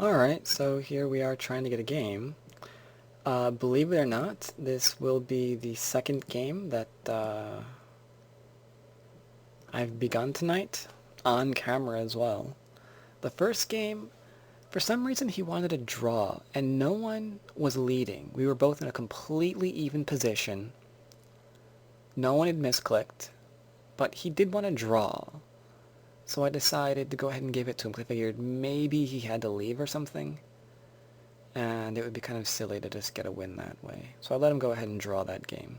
Alright, so here we are trying to get a game. Believe it or not, this will be the second game that I've begun tonight, on camera as well. The first game, for some reason he wanted a draw, and no one was leading. We were both in a completely even position. No one had misclicked, but he did want to draw. So I decided to go ahead and give it to him, because I figured maybe he had to leave or something. And it would be kind of silly to just get a win that way. So I let him go ahead and draw that game.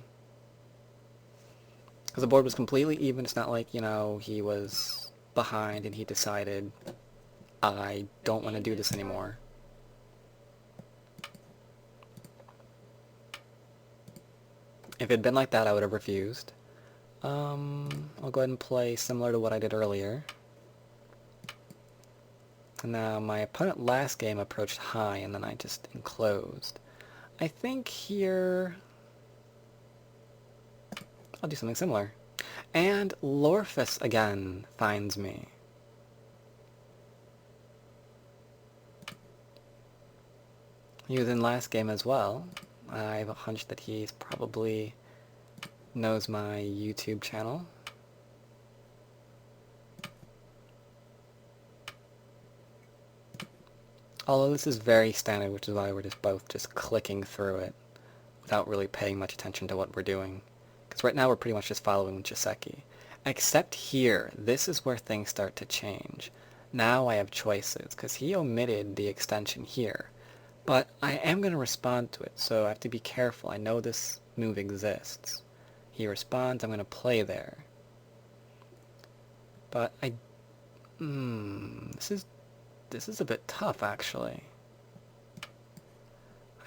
Because the board was completely even. It's not like, he was behind and he decided, I don't want to do this anymore. If it had been like that, I would have refused. I'll go ahead and play similar to what I did earlier. Now, my opponent last game approached high, and then I just enclosed. I think here I'll do something similar. And Lorphus again finds me. He was in last game as well. I have a hunch that he probably knows my YouTube channel. Although this is very standard, which is why we're both just clicking through it without really paying much attention to what we're doing. Because right now we're pretty much just following joseki. Except here, this is where things start to change. Now I have choices, because he omitted the extension here. But I am going to respond to it, so I have to be careful. I know this move exists. He responds, I'm going to play there. But this is a bit tough, actually.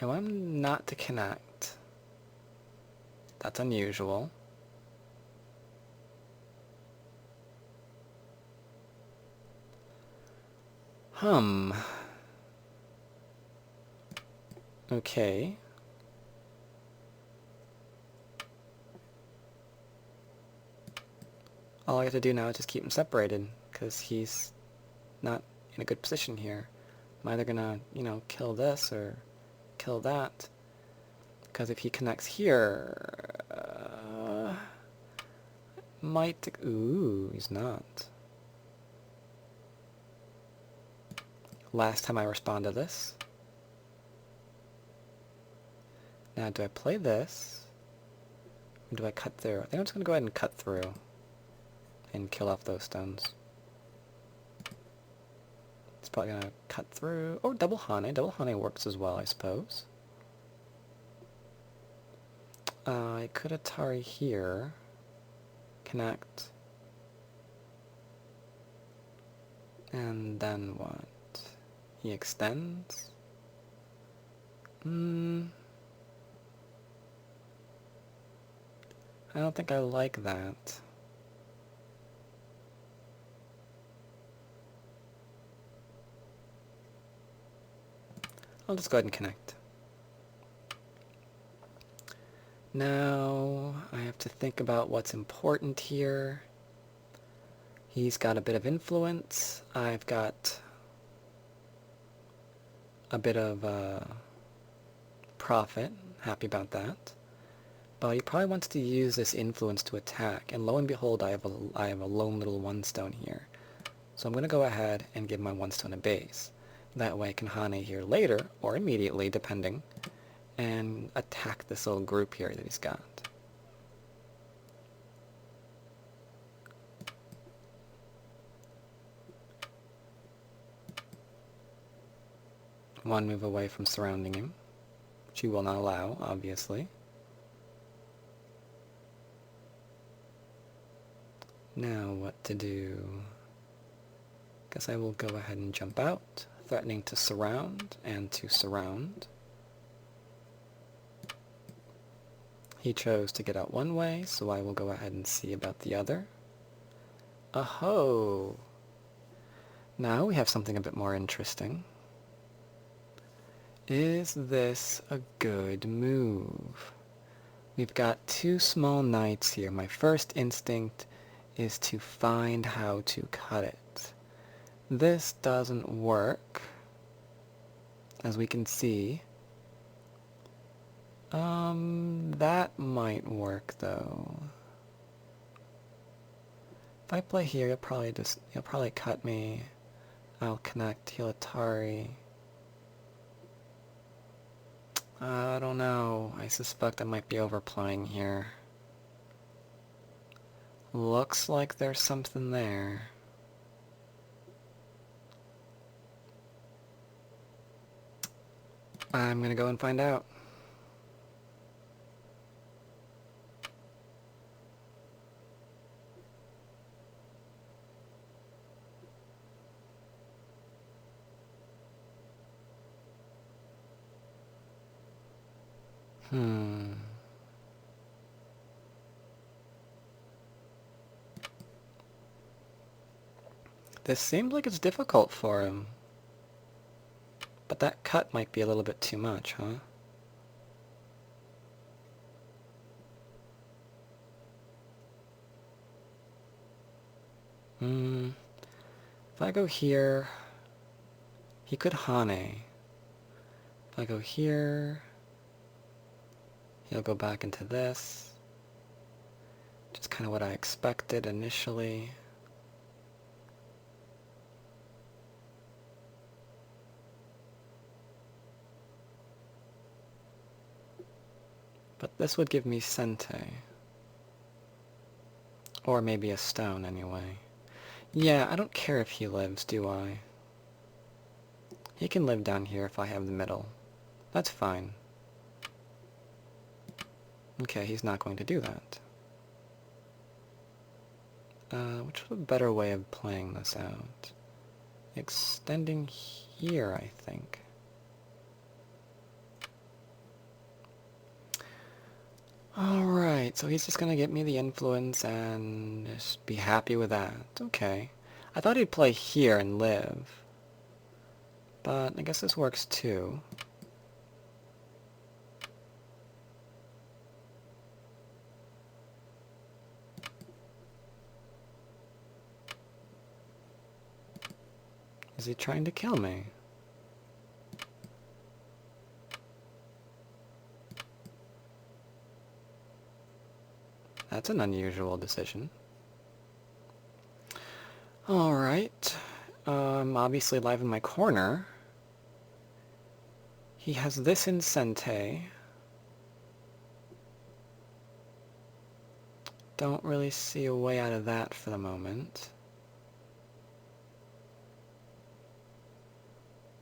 I want him not to connect. That's unusual. Okay. All I have to do now is just keep him separated, because he's not in a good position here. I'm either gonna, kill this or kill that. Because if he connects here, ooh, he's not. Last time I respond to this. Now, do I play this? Or do I cut through? I think I'm just gonna go ahead and cut through and kill off those stones. It's probably gonna cut through. Oh, double hane. Double hane works as well, I suppose. I could Atari here. Connect. And then what? He extends? I don't think I like that. I'll just go ahead and connect. Now, I have to think about what's important here. He's got a bit of influence. I've got a bit of profit. Happy about that. But he probably wants to use this influence to attack. And lo and behold, I have a lone little one stone here. So I'm going to go ahead and give my one stone a base. That way I can hane here later, or immediately, depending, and attack this little group here that he's got. One move away from surrounding him, which he will not allow, obviously. Now what to do? Guess I will go ahead and jump out, threatening to surround and to surround. He chose to get out one way, so I will go ahead and see about the other. Aho! Now we have something a bit more interesting. Is this a good move? We've got two small knights here. My first instinct is to find how to cut it. This doesn't work. as we can see. That might work though. If I play here, he'll probably cut me. I'll connect, he'll Atari. I don't know. I suspect I might be overplaying here. Looks like there's something there. I'm gonna go and find out. This seems like it's difficult for him. But that cut might be a little bit too much, huh? If I go here, he could Hane. If I go here, he'll go back into this. Just kind of what I expected initially. But this would give me Sente. Or maybe a stone anyway. Yeah, I don't care if he lives, do I? He can live down here if I have the middle. That's fine. Okay, he's not going to do that. Which is a better way of playing this out? Extending here, I think. Alright, so he's just gonna get me the influence and just be happy with that. Okay. I thought he'd play here and live. But I guess this works too. Is he trying to kill me? That's an unusual decision. Alright. Obviously live in my corner. He has this in Sente. Don't really see a way out of that for the moment.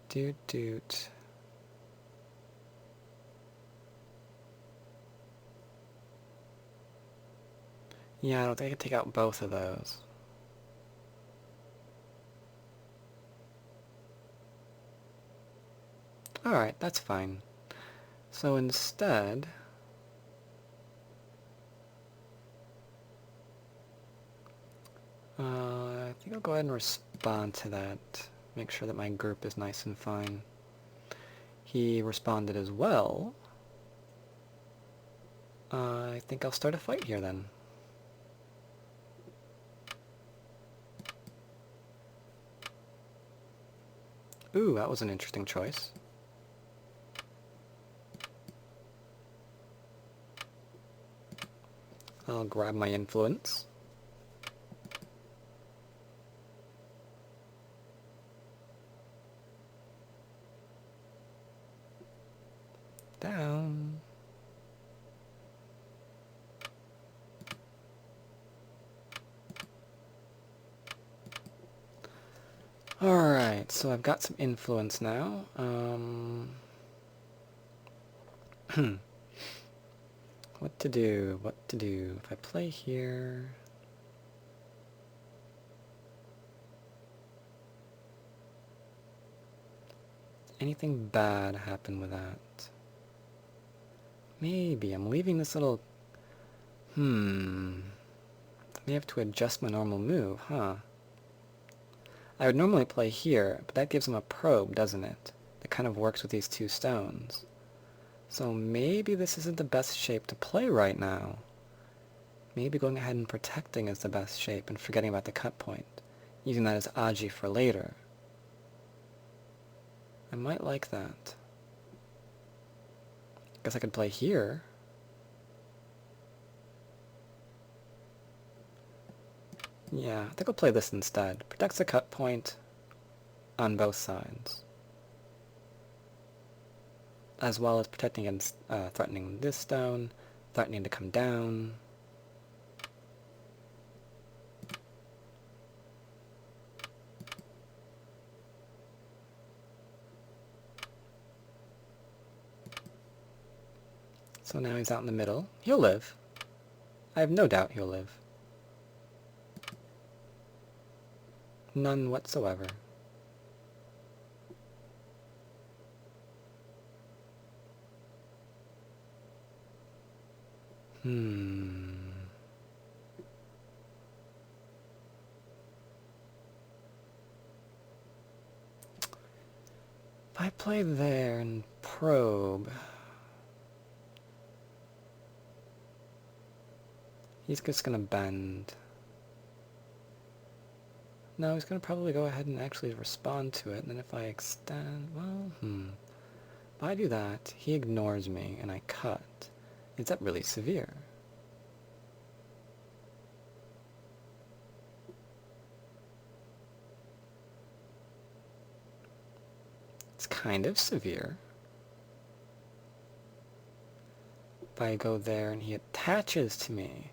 Doot doot. Yeah, I don't think I can take out both of those. Alright, that's fine. So instead, I think I'll go ahead and respond to that. Make sure that my group is nice and fine. He responded as well. I think I'll start a fight here then. Ooh, that was an interesting choice. I'll grab my influence. Down. Alright, so I've got some influence now. What to do? What to do? If I play here... Anything bad happen with that? Maybe. I'm leaving this little... I may have to adjust my normal move, huh? I would normally play here, but that gives him a probe, doesn't it? That kind of works with these two stones. So maybe this isn't the best shape to play right now. Maybe going ahead and protecting is the best shape and forgetting about the cut point. Using that as Aji for later. I might like that. Guess I could play here. Yeah, I think I'll play this instead. Protects the cut point on both sides, as well as protecting against threatening this stone, threatening to come down. So now he's out in the middle. He'll live. I have no doubt he'll live. None whatsoever. If I play there and probe, he's just gonna bend. No, he's gonna probably go ahead and actually respond to it, and then if I extend, well, If I do that, he ignores me, and I cut. Is that really severe? It's kind of severe. If I go there and he attaches to me,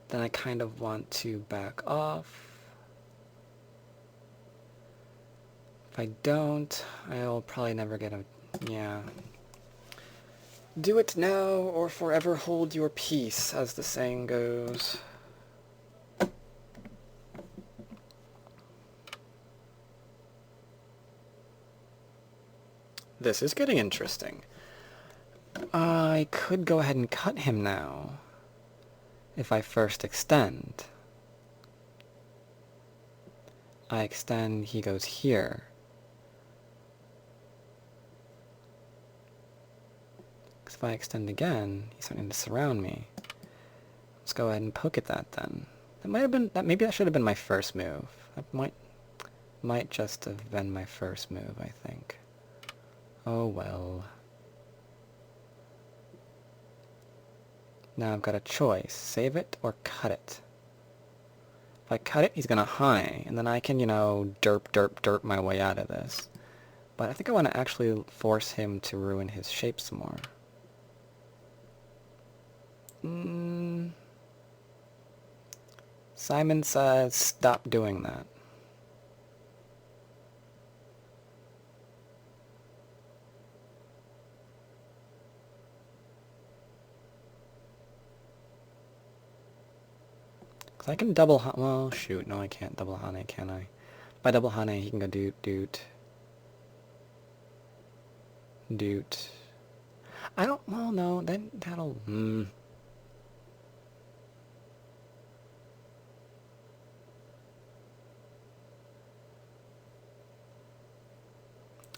then I kind of want to back off. If I don't, I'll probably never get a... yeah. Do it now or forever hold your peace, as the saying goes. This is getting interesting. I could go ahead and cut him now, if I first extend. I extend, he goes here. Because if I extend again, he's starting to surround me. Let's go ahead and poke at that then. That might have been, maybe that should have been my first move. That might just have been my first move, I think. Oh well. Now I've got a choice. Save it or cut it. If I cut it, he's gonna high, and then I can, derp my way out of this. But I think I want to actually force him to ruin his shape some more. Simon says stop doing that. Because I can double... well, shoot, no I can't double Hane, can I? If I double Hane, he can go doot. I don't... well, no, then that'll...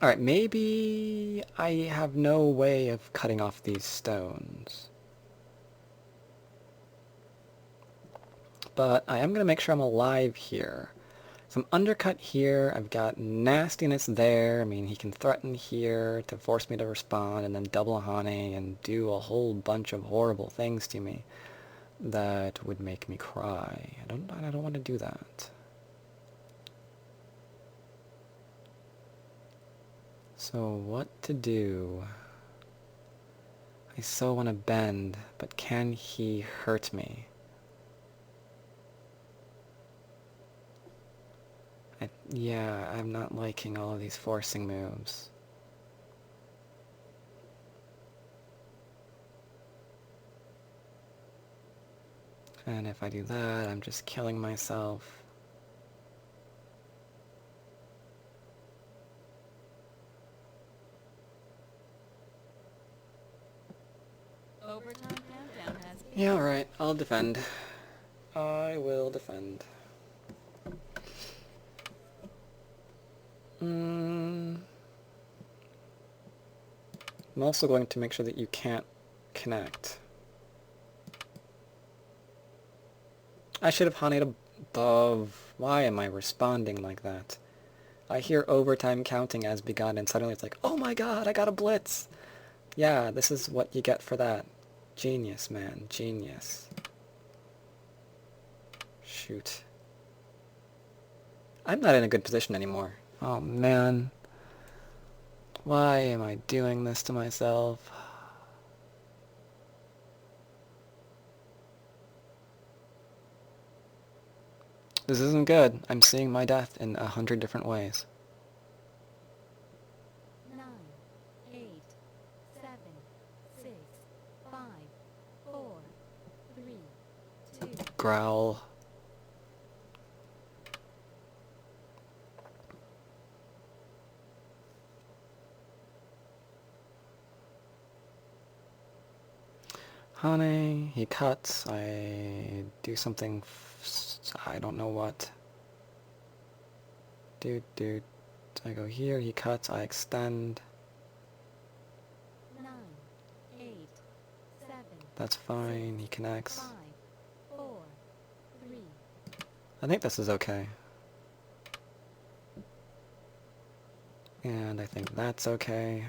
Alright, maybe I have no way of cutting off these stones. But I am going to make sure I'm alive here. So I'm undercut here, I've got nastiness there, I mean he can threaten here to force me to respond and then double Hane and do a whole bunch of horrible things to me that would make me cry. I don't want to do that. So what to do? I so want to bend, but can he hurt me? Yeah, I'm not liking all of these forcing moves. And if I do that, I'm just killing myself. Overtime countdown has begun. Yeah, alright, I'll defend. I will defend. I'm also going to make sure that you can't connect. I should have Haned above. Why am I responding like that? I hear overtime counting has begun, and suddenly it's like, oh my god, I got a blitz! Yeah, this is what you get for that. Genius, man. Genius. Shoot. I'm not in a good position anymore. Oh, man. Why am I doing this to myself? This isn't good. I'm seeing my death in 100 different ways. 9, 8, 7, 6, 5, 4, 3, 2. Growl. Honey, he cuts. I do something. I don't know what. Dude. I go here, he cuts, I extend. 9, 8, 7. That's fine, he connects. 5, 4, 3. I think this is okay. And I think that's okay.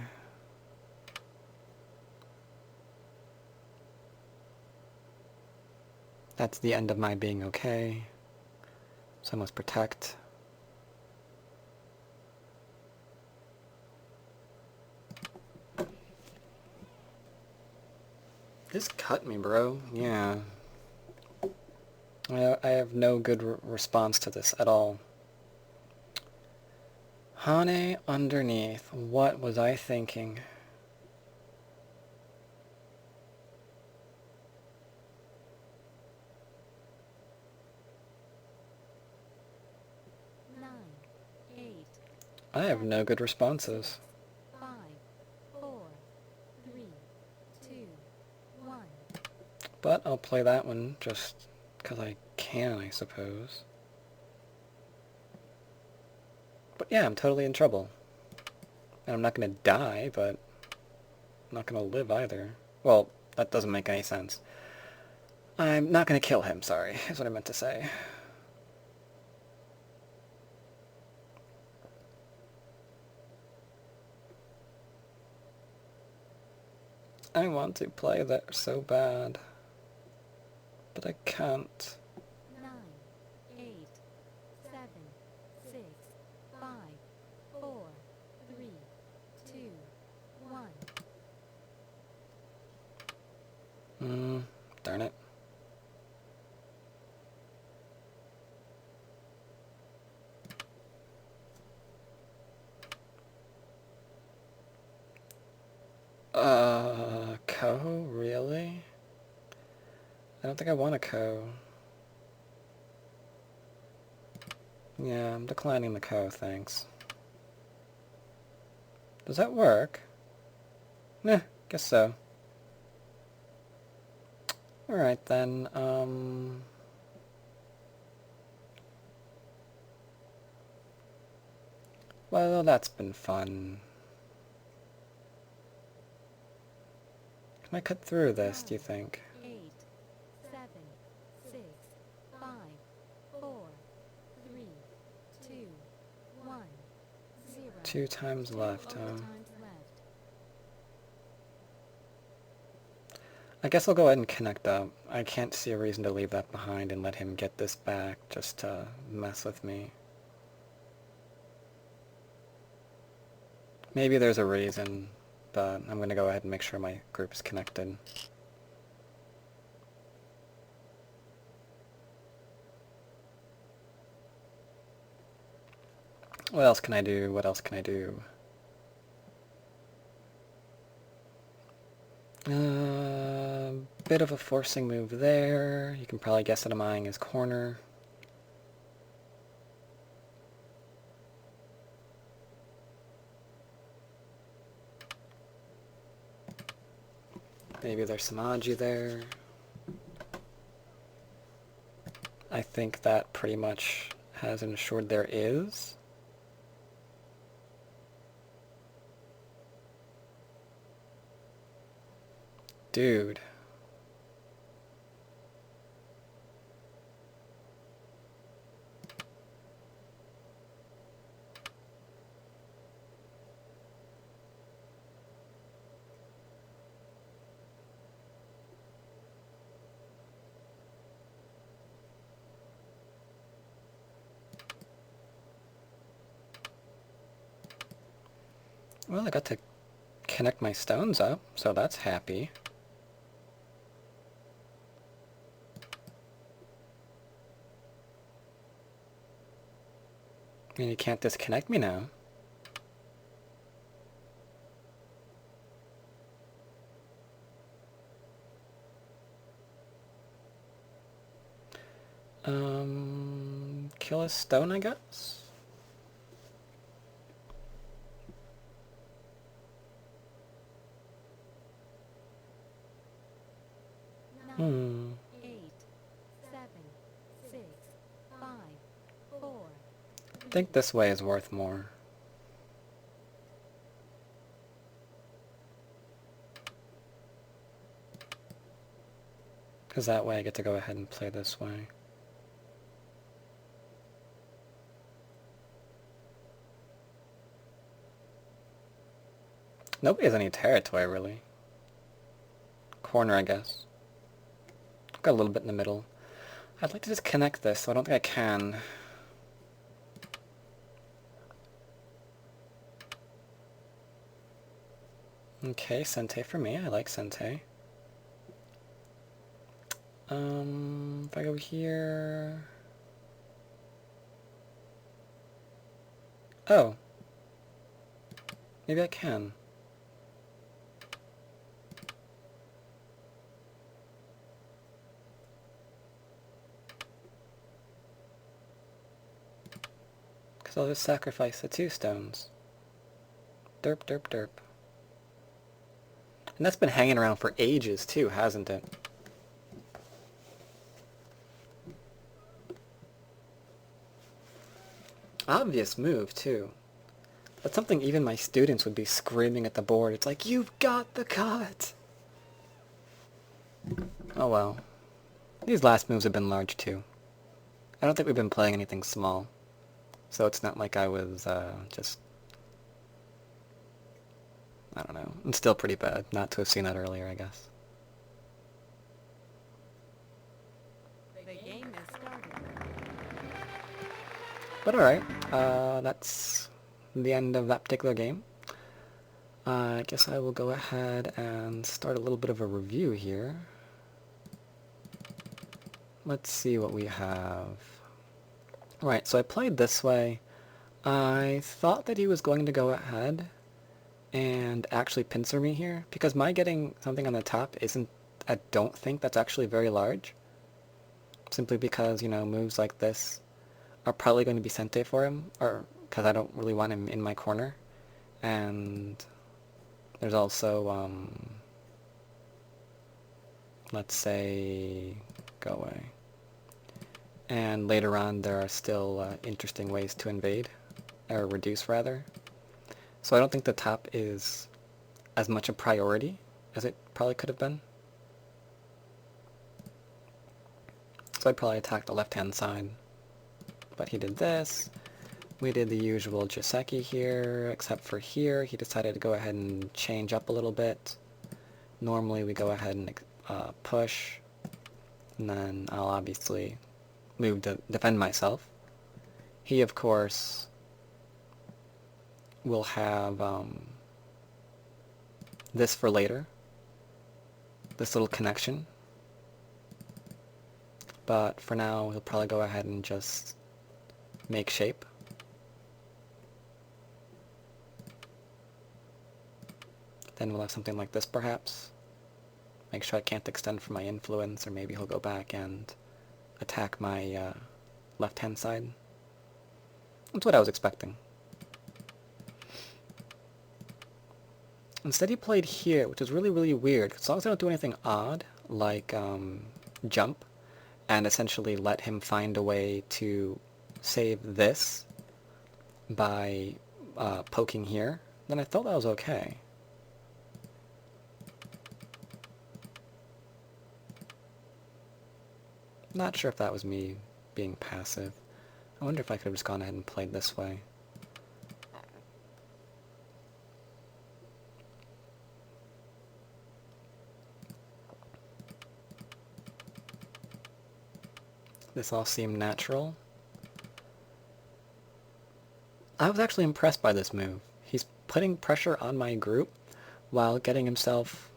That's the end of my being okay. So I must protect. Just cut me, bro. Yeah. I have no good response to this at all. Hane underneath. What was I thinking? I have no good responses. 5, 4, 3, 2, 1. But I'll play that one just because I can, I suppose. But yeah, I'm totally in trouble. And I'm not going to die, but I'm not going to live either. Well, that doesn't make any sense. I'm not going to kill him, sorry, is what I meant to say. I want to play that so bad. But I can't. 9, 8, 7, 6, 5, 4, 3, 2, 1. Darn it. Co? Really? I don't think I want a co. Yeah, I'm declining the co, thanks. Does that work? Nah, guess so. Alright then, well, that's been fun. Can I cut through this, do you think? 8, 7, 6, 5, 4, 3, 2, 1, 0. 2 times left, Overtimes left. I guess I'll go ahead and connect up. I can't see a reason to leave that behind and let him get this back just to mess with me. Maybe there's a reason, but I'm going to go ahead and make sure my group is connected. What else can I do? What else can I do? Bit of a forcing move there. You can probably guess that I'm eyeing his corner. Maybe there's some Aji there. I think that pretty much has ensured there is. Dude. Well, I got to connect my stones up, so that's happy. And you can't disconnect me now. Kill a stone, I guess? Hmm. 8, 7, 6, 5, 4. I think this way is worth more. Because that way I get to go ahead and play this way. Nobody has any territory, really. Corner, I guess. Got a little bit in the middle. I'd like to just connect this, so I don't think I can. Okay, Sente for me. I like Sente. If I go here... Oh. Maybe I can. Because I'll just sacrifice the 2 stones. Derp, derp, derp. And that's been hanging around for ages, too, hasn't it? Obvious move, too. That's something even my students would be screaming at the board. It's like, you've got the cut! Oh well. These last moves have been large, too. I don't think we've been playing anything small. So it's not like I was, just... I don't know. It's still pretty bad not to have seen that earlier, I guess. The game is started. But alright, that's the end of that particular game. I guess I will go ahead and start a little bit of a review here. Let's see what we have. Right, so I played this way. I thought that he was going to go ahead and actually pincer me here, because my getting something on the top isn't, I don't think that's actually very large. Simply because, you know, moves like this are probably going to be Sente for him, or because I don't really want him in my corner. And there's also, let's say, go away. And later on there are still interesting ways to invade, or reduce rather. So I don't think the top is as much a priority as it probably could have been. So I'd probably attack the left-hand side. But he did this. We did the usual joseki here, except for here he decided to go ahead and change up a little bit. Normally we go ahead and push, and then I'll obviously move to defend myself. He, of course, will have this for later, this little connection. But for now, he'll probably go ahead and just make shape. Then we'll have something like this, perhaps. Make sure I can't extend from my influence, or maybe he'll go back and attack my left-hand side. That's what I was expecting. Instead he played here, which is really, really weird. As long as I don't do anything odd, like jump, and essentially let him find a way to save this by poking here, then I thought that was okay. Not sure if that was me being passive. I wonder if I could have just gone ahead and played this way. This all seemed natural. I was actually impressed by this move. He's putting pressure on my group while getting himself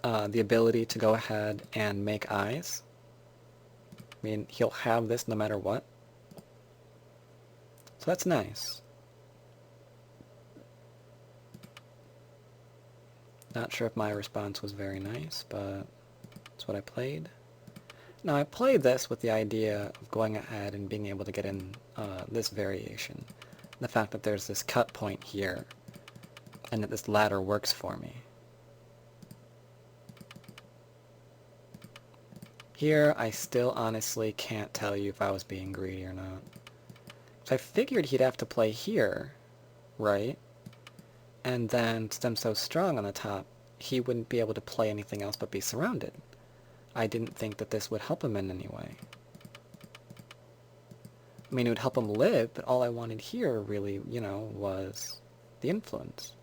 the ability to go ahead and make eyes. I mean, he'll have this no matter what. So that's nice. Not sure if my response was very nice, but that's what I played. Now I played this with the idea of going ahead and being able to get in this variation. The fact that there's this cut point here, and that this ladder works for me. Here, I still honestly can't tell you if I was being greedy or not. So I figured he'd have to play here, right? And then, since I'm so strong on the top, he wouldn't be able to play anything else but be surrounded. I didn't think that this would help him in any way. I mean, it would help him live, but all I wanted here really, you know, was the influence.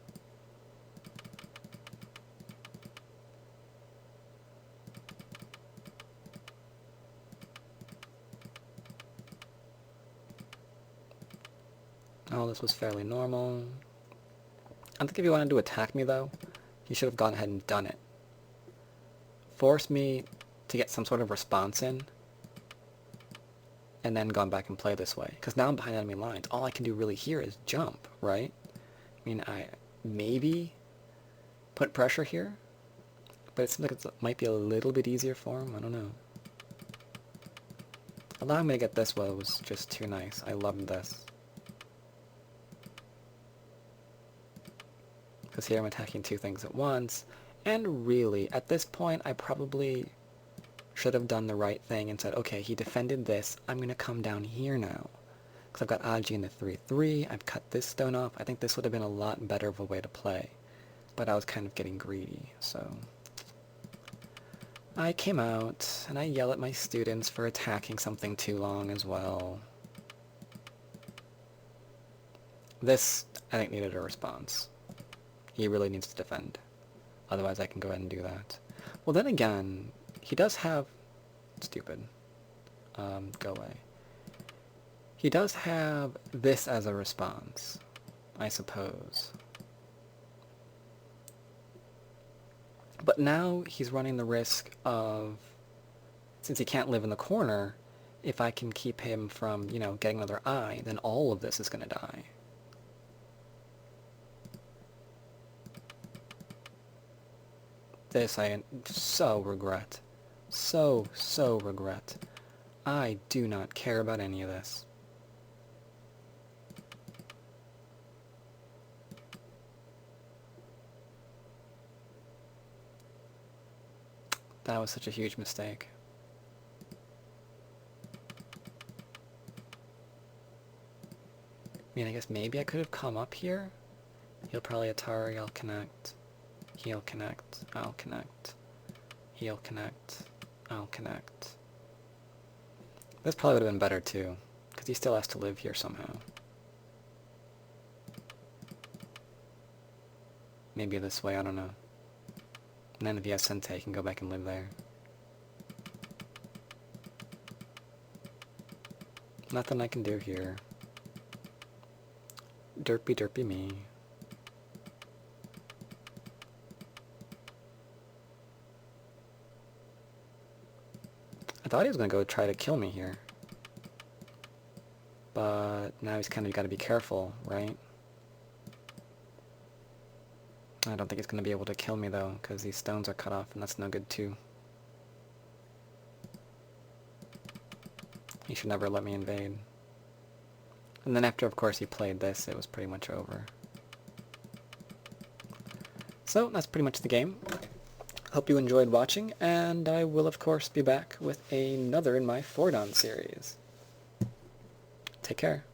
Oh, this was fairly normal. I think if he wanted to attack me, though, he should have gone ahead and done it. Force me to get some sort of response in, and then gone back and play this way. Because now I'm behind enemy lines. All I can do really here is jump, right? I mean, I maybe put pressure here, but it seems like it might be a little bit easier for him. I don't know. Allowing me to get this was just too nice. I loved this. Because here I'm attacking two things at once, and really, at this point, I probably should have done the right thing and said, okay, he defended this, I'm going to come down here now. Because I've got Aji in the 3-3, I've cut this stone off. I think this would have been a lot better of a way to play. But I was kind of getting greedy, so... I came out, and I yell at my students for attacking something too long as well. This, I think, needed a response. He really needs to defend. Otherwise I can go ahead and do that. Well, then again, he does have... Stupid. Go away. He does have this as a response, I suppose. But now he's running the risk of... Since he can't live in the corner, if I can keep him from, you know, getting another eye, then all of this is going to die. This I so regret. So regret. I do not care about any of this. That was such a huge mistake. I mean, I guess maybe I could have come up here. He'll probably Atari, I'll connect. He'll connect, I'll connect. He'll connect, I'll connect. This probably would have been better too, because he still has to live here somehow. Maybe this way, I don't know. And then if he has Sensei, he can go back and live there. Nothing I can do here. Derpy me. I thought he was going to go try to kill me here. But now he's kind of got to be careful, right? I don't think he's going to be able to kill me though, because these stones are cut off, and that's no good too. He should never let me invade. And then after, of course, he played this, it was pretty much over. So, that's pretty much the game. Hope you enjoyed watching, and I will, of course, be back with another in my 4-Dan series. Take care.